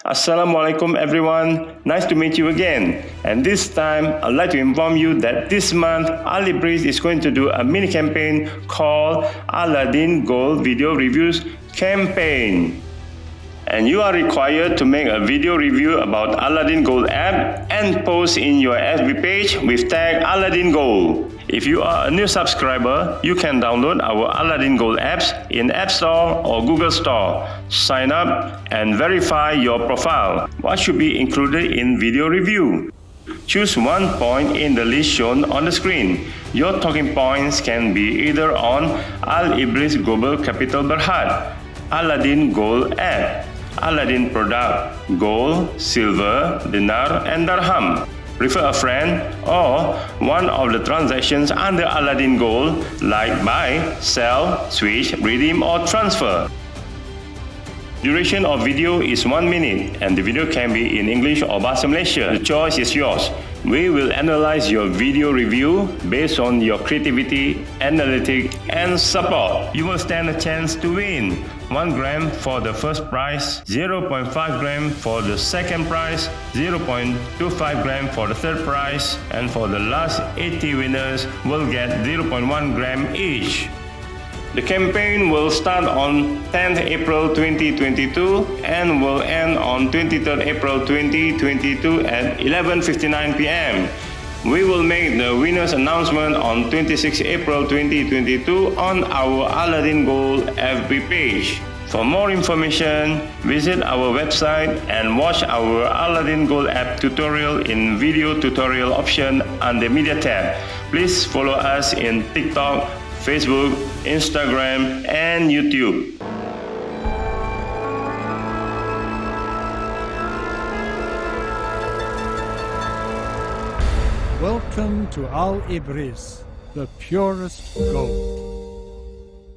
Assalamualaikum everyone, nice to meet you again. And this time, I'd like to inform you that this month, Al-Ebreiz is going to do a mini campaign called AlaDeen Gold Video Reviews Campaign. And you are required to make a video review about AlaDeen Gold app and post in your FB page with tag AlaDeen Gold. If you are a new subscriber, you can download our AlaDeen Gold apps in App Store or Google Store. Sign up and verify your profile. What should be included in video review? Choose one point in the list shown on the screen. Your talking points can be either on Al-Ebreiz Global Capital Berhad, AlaDeen Gold app, AlaDeen product, gold, silver, dinar, and dirham. Refer a friend or one of the transactions under AlaDeen Gold like buy, sell, switch, redeem or transfer. Duration of video is 1 minute and the video can be in English or Bahasa Malaysia. The choice is yours. We will analyze your video review based on your creativity, analytic, and support. You will stand a chance to win 1 gram for the first prize, 0.5 gram for the second prize, 0.25 gram for the third prize, and for the last 80 winners will get 0.1 gram each. The campaign will start on 10th April 2022 and will end on 23rd April 2022 at 11:59 p.m. We will make the winner's announcement on 26th April 2022 on our AlaDeen Gold FB page. For more information, visit our website and watch our AlaDeen Gold app tutorial in video tutorial option under media tab. Please follow us in TikTok, Facebook, Instagram, and YouTube. Welcome to Al-Ebreiz, the purest gold.